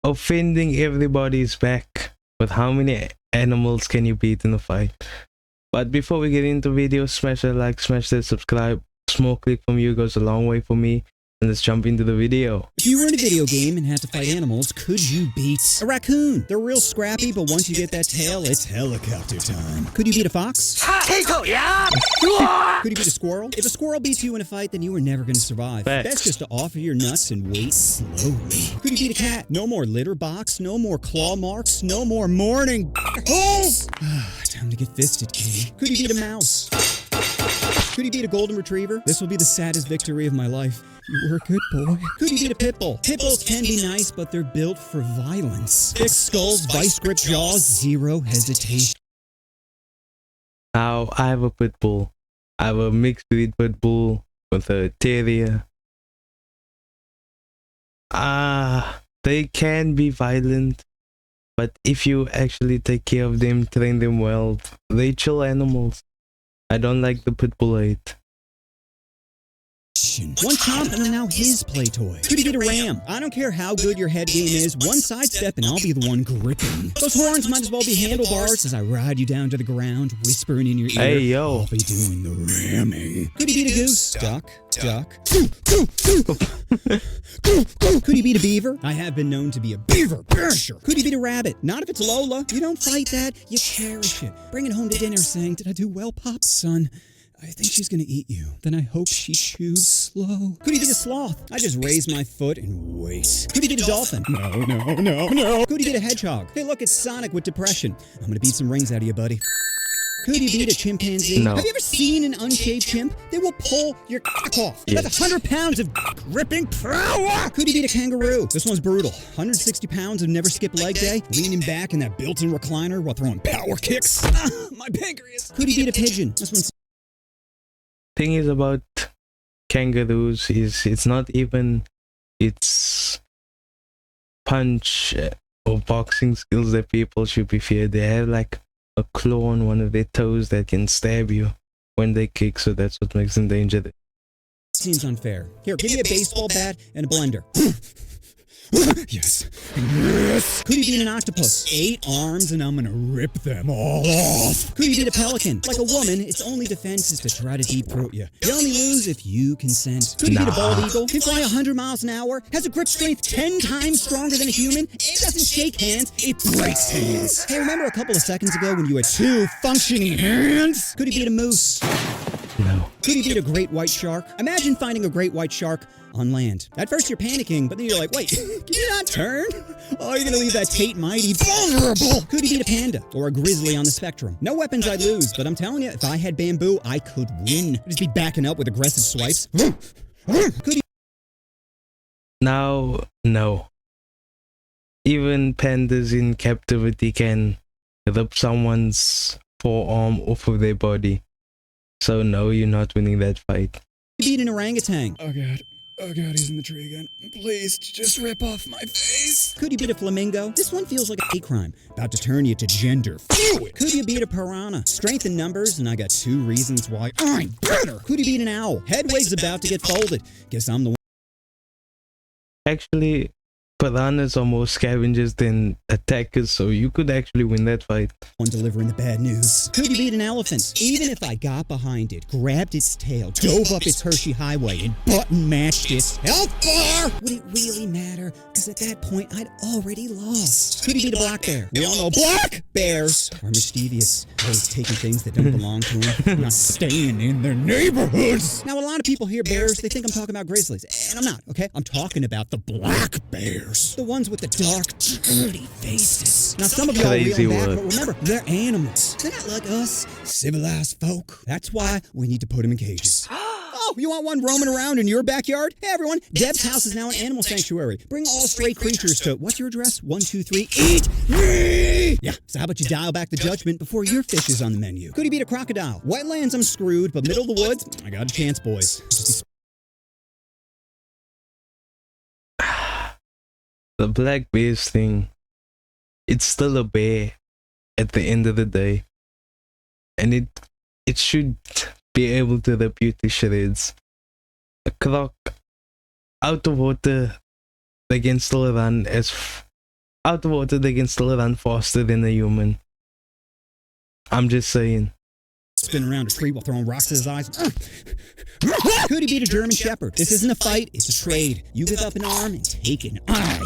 offending everybody's back. But how many animals can you beat in a fight? But before we get into video, smash that like, smash that subscribe. Small click from you goes a long way for me. And let's jump into the video. If you were in a video game and had to fight animals, could you beat a raccoon? They're real scrappy, but once you get that tail, it's helicopter time. Could you beat a fox? Could you beat a squirrel? If a squirrel beats you in a fight, then you were never going to survive. Facts. Best just to offer your nuts and wait slowly. Could you beat a cat? No more litter box, no more claw marks, no more morning. Time to get fisted, Katie. Could you beat a mouse? Could you beat a golden retriever? This will be the saddest victory of my life. You were a good boy. Could you beat a pit bull? Pit bulls can be nice, but they're built for violence. Thick skulls, vice grip jaws, zero hesitation. Now, I have a pit bull. I have a mixed breed pit bull with a terrier. They can be violent, but if you actually take care of them, train them well, they chill animals. I don't like the pit bull 8. One chomp and I'm now his play toy. Could you beat a ram? I don't care how good your head game is, one sidestep and I'll be the one gripping. Those horns might as well be handlebars as I ride you down to the ground, whispering in your ear. Hey, yo. I'll be doing the ramming. Could you beat a goose? Duck. Could you beat a beaver? I have been known to be a beaver basher. Could you beat a rabbit? Not if it's Lola. You don't fight that, you cherish it. Bring it home to dinner saying, "Did I do well, Pop? Son, I think she's gonna eat you. Then I hope she chews slow." Could you beat a sloth? I just raise my foot and wait. Could you beat a dolphin? No. Could you beat a hedgehog? Hey, look, it's Sonic with depression. I'm gonna beat some rings out of you, buddy. Could you beat a chimpanzee? No. Have you ever seen an unshaved chimp? They will pull your cock off. Yes. That's 100 pounds of gripping power. Could you beat a kangaroo? This one's brutal. 160 pounds of never skip leg day, leaning back in that built-in recliner while throwing power kicks. My pancreas. Could you beat a pigeon? This one's Thing is about kangaroos is it's not even its punch or boxing skills that people should be feared. They have like a claw on one of their toes that can stab you when they kick, so that's what makes them dangerous. seems unfair. Here, give me a baseball bat and a blender. Yes. Could you beat an octopus? 8 arms and I'm gonna rip them all off. Could you beat a pelican? Like a woman, its only defense is to try to deep throat you. You only lose if you consent. Could you beat a bald eagle? Can fly 100 miles an hour, has a grip strength 10 times stronger than a human. It doesn't shake hands, it breaks hands. Hey, remember a couple of seconds ago when you had 2 functioning hands? Could you beat a moose? No. Could you beat a great white shark? Imagine finding a great white shark on land. At first you're panicking, but then you're like, wait, can you not turn? Oh, you're gonna leave that Tate Mighty vulnerable. Could you beat a panda or a grizzly on the spectrum? No weapons I'd lose, but I'm telling you, if I had bamboo, I could win. I'd just be backing up with aggressive swipes. Could you? Now, no. Even pandas in captivity can rip someone's forearm off of their body. So no, you're not winning that fight. Could you beat an orangutan? Oh god, he's in the tree again. Please, just rip off my face. Could you beat a flamingo? This one feels like a hate crime, about to turn you to gender fluid. Could you beat a piranha? Strength in numbers, and I got 2 reasons why I'm better. Could you beat an owl? Headway's about to get folded. Guess I'm the one. Actually, piranhas are more scavengers than attackers, so you could actually win that fight. Delivering the bad news. Could you beat an elephant? Even if I got behind it, grabbed its tail, dove up its Hershey highway, and button matched its health bar, would it really matter? Because at that point, I'd already lost. Could you beat a black bear? We all know black bears are mischievous, always taking things that don't belong to them, not staying in their neighborhoods. Now, a lot of people hear bears, they think I'm talking about grizzlies, and I'm not, okay? I'm talking about the black bears. The ones with the dark, dirty faces. Now, some of y'all Crazy reel back, word. but remember, they're animals. They're not like us, civilized folk. That's why we need to put them in cages. Oh, you want one roaming around in your backyard? Hey, everyone, Deb's house is now an animal sanctuary. Bring all stray creatures to, what's your address? 123, eat me! Yeah, so how about you dial back the judgment before your fish is on the menu? Could you beat a crocodile? Wetlands, I'm screwed, but middle of the woods, I got a chance, boys. Just be The black bears thing, it's still a bear at the end of the day, and it should be able to rip you to shreds. A croc out of water, they can still run as out of water, they can still run faster than a human. I'm just saying. Spin around a tree while throwing rocks at his eyes. Could he beat a German Shepherd? This isn't a fight, it's a trade. You give up an arm and take an eye.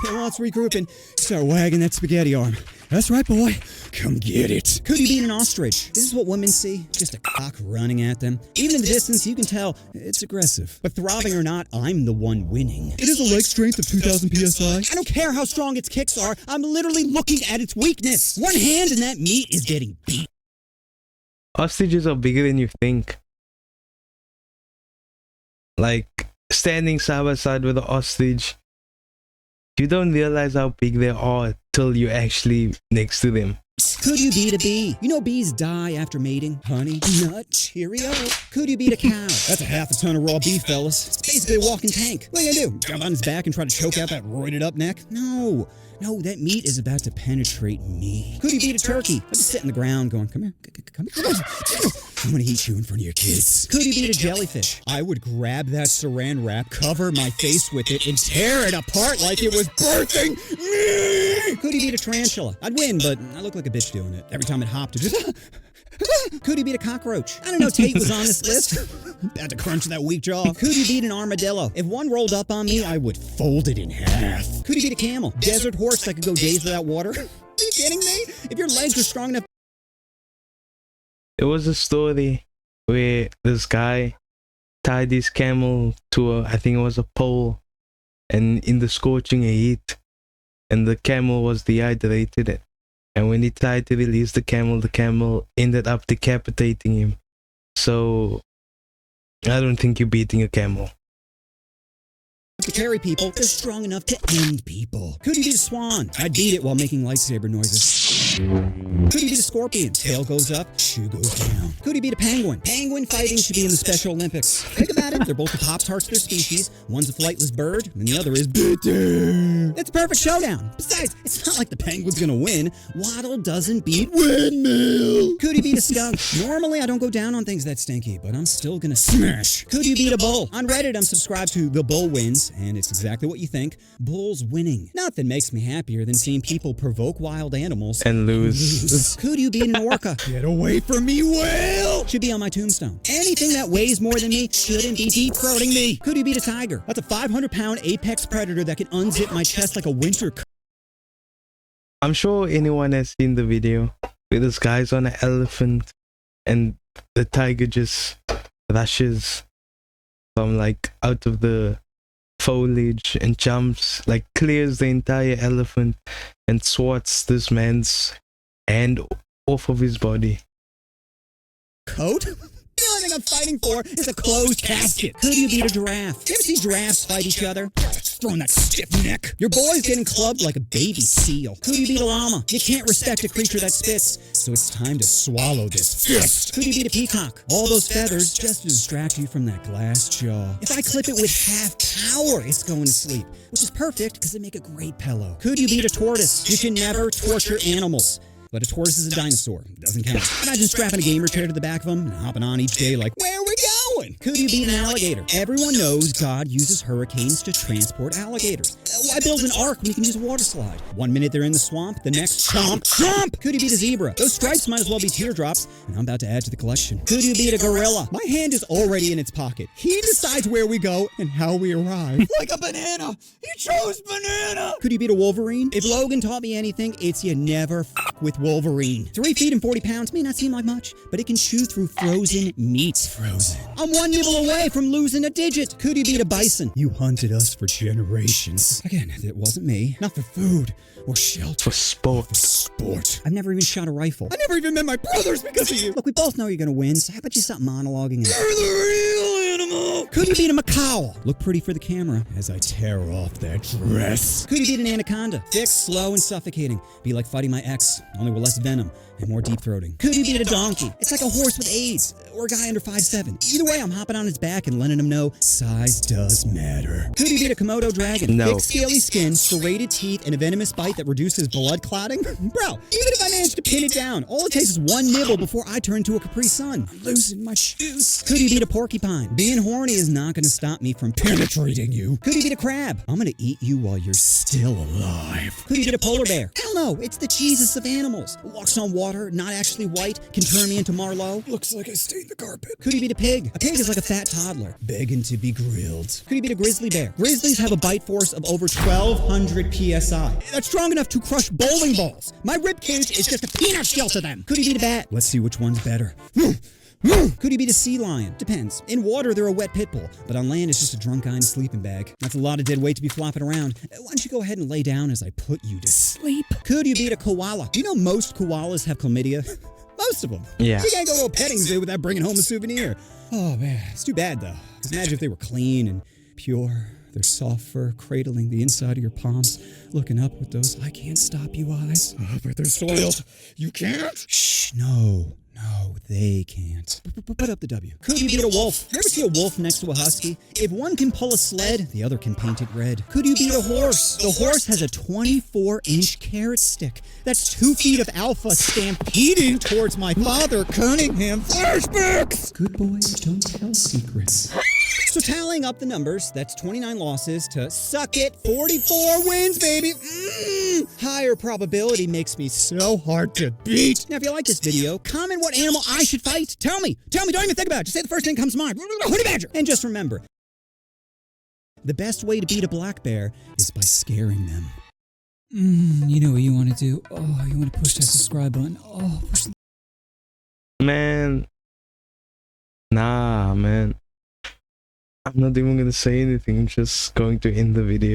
Well, let's regroup and start wagging that spaghetti arm. That's right, boy. Come get it. Could he beat an ostrich? This is what women see. Just a cock running at them. Even in the distance, you can tell it's aggressive. But throbbing or not, I'm the one winning. It is a leg strength of 2,000 PSI. I don't care how strong its kicks are. I'm literally looking at its weakness. One hand and that meat is getting beat. Ostriches are bigger than you think. Like, standing side by side with an ostrich, you don't realize how big they are till you're actually next to them. Could you beat a bee? You know bees die after mating. Honey, nut, Cheerio. Could you beat a cow? That's a half a ton of raw beef, fellas. It's basically a walking tank. What are you gonna do? Jump on his back and try to choke out that roided up neck? No, that meat is about to penetrate me. Could you beat a turkey? I just sit on the ground going, come here, come here. I'm gonna eat you in front of your kids. Could you beat a jellyfish? I would grab that saran wrap, cover my face with it, and tear it apart like it was birthing me. Could he beat a tarantula? I'd win, but I look like a bitch doing it. Every time it hopped, it just... Could he beat a cockroach? I don't know, Tate was on this list. About to crunch that weak jaw. Could he beat an armadillo? If one rolled up on me, I would fold it in half. Could he beat a camel? Desert horse that could go days without water? Are you kidding me? If your legs are strong enough... There was a story where this guy tied his camel to I think it was a pole, and in the scorching heat, and the camel was dehydrated. And when he tried to release the camel ended up decapitating him. So, I don't think you're beating a camel. To carry people, they're strong enough to end people. Could he beat a swan? I'd beat it while making lightsaber noises. Could he beat a scorpion? Tail goes up, shoe goes down. Could he beat a penguin? Penguin fighting should be in the Special Olympics. Think about it, they're both the Pop-Tarts of their species. One's a flightless bird, and the other is bitter. It's a perfect showdown. Besides, it's not like the penguin's gonna win. Waddle doesn't beat windmill. Could he beat a skunk? Normally, I don't go down on things that stinky, but I'm still gonna smash. Could you beat a bull? On Reddit, I'm subscribed to The Bull Wins, and it's exactly what you think. Bulls winning. Nothing makes me happier than seeing people provoke wild animals And lose. Could you beat an orca? Get away from me, whale! Should be on my tombstone. Anything that weighs more than me shouldn't be deep-throating me. Could you beat a tiger? That's a 500-pound apex predator that can unzip my chest like a winter coat. I'm sure anyone has seen the video where this guy's on an elephant and the tiger just rushes from like out of the foliage and jumps, like clears the entire elephant and swats this man's hand off of his body. Coat? The only thing I'm fighting for is a closed casket. Could you beat a giraffe? You ever see giraffes fight each other? Throwing that stiff neck. Your boy's getting clubbed like a baby seal. Could you beat a llama? You can't respect a creature that spits, so it's time to swallow this fist. Could you beat a peacock? All those feathers just to distract you from that glass jaw. If I clip it with half power, it's going to sleep, which is perfect because they make a great pillow. Could you beat a tortoise? You can never torture animals. But a tortoise is a dinosaur. Doesn't count. Imagine strapping a gamer chair to the back of them and hopping on each day like, where are we going? Could you beat an alligator? Everyone knows God uses hurricanes to transport alligators. Why build an ark when you can use a water slide? 1 minute they're in the swamp, the next chomp! Could you beat a zebra? Those stripes might as well be teardrops, and I'm about to add to the collection. Could you beat a gorilla? My hand is already in its pocket. He decides where we go and how we arrive. Like a banana! He chose banana! Could you beat a wolverine? If Logan taught me anything, it's you never with Wolverine. 3 feet and 40 pounds may not seem like much, but it can chew through frozen meats. Frozen. I'm one nibble away from losing a digit. Could you beat a bison? You hunted us for generations. Again, it wasn't me. Not for food or shelter. For sport. For sport. I've never even shot a rifle. I never even met my brothers because of you. Look, we both know you're gonna win, so how about you stop monologuing and... You're the real animal! Could you beat a macaw? Look pretty for the camera as I tear off that dress. Could you beat an anaconda? Thick, slow, and suffocating. Be like fighting my ex, only with less venom and more deep throating. Could you beat a donkey? It's like a horse with AIDS. or a guy under 5'7". Either way, I'm hopping on his back and letting him know size does matter. Could he beat a Komodo dragon? No. Thick, scaly skin, serrated teeth, and a venomous bite that reduces blood clotting? Bro, even if I manage to pin it down, all it takes is one nibble before I turn into a Capri Sun. I'm losing my shoes. Could he beat a porcupine? Being horny is not going to stop me from penetrating you. Could he beat a crab? I'm going to eat you while you're still alive. Could he beat a polar bear? Hell no, it's the Jesus of animals. Walks on water, not actually white, can turn me into Marlowe. Looks like I stained the carpet. Could he beat a pig? A pig is like a fat toddler, begging to be grilled. Could he beat a grizzly bear? Grizzlies have a bite force of over 1,200 PSI. That's strong enough to crush bowling balls. My ribcage is just a peanut shell to them. Could he beat a bat? Let's see which one's better. Could he beat a sea lion? Depends. In water, they're a wet pit bull, but on land, it's just a drunk guy in a sleeping bag. That's a lot of dead weight to be flopping around. Why don't you go ahead and lay down as I put you to sleep? Could you beat a koala? Do you know most koalas have chlamydia? Most of them. Yeah. You can't go to a petting zoo without bringing home a souvenir. Oh, man. It's too bad, though. Because imagine if they were clean and pure. Their soft fur cradling the inside of your palms, looking up with those I can't stop you eyes. Oh, but they're soiled. You can't? Shh, no. No, they can't. Put up the W. Could you beat a wolf? You ever see a wolf next to a husky? If one can pull a sled, the other can paint it red. Could you beat a horse? The horse has a 24-inch carrot stick. That's 2 feet of alpha stampeding towards my father, Cunningham. Flashbacks! Good boys don't tell secrets. So tallying up the numbers, that's 29 losses to suck it, 44 wins, baby. Higher probability makes me so hard to beat. Now, if you like this video, comment what animal I should fight. Tell me, don't even think about it. Just say the first thing that comes to mind. Honey badger. And just remember, the best way to beat a black bear is by scaring them. You know what you want to do? Oh, you want to push that subscribe button. Oh, push the... Man. Nah, man. I'm not even gonna say anything. I'm just going to end the video.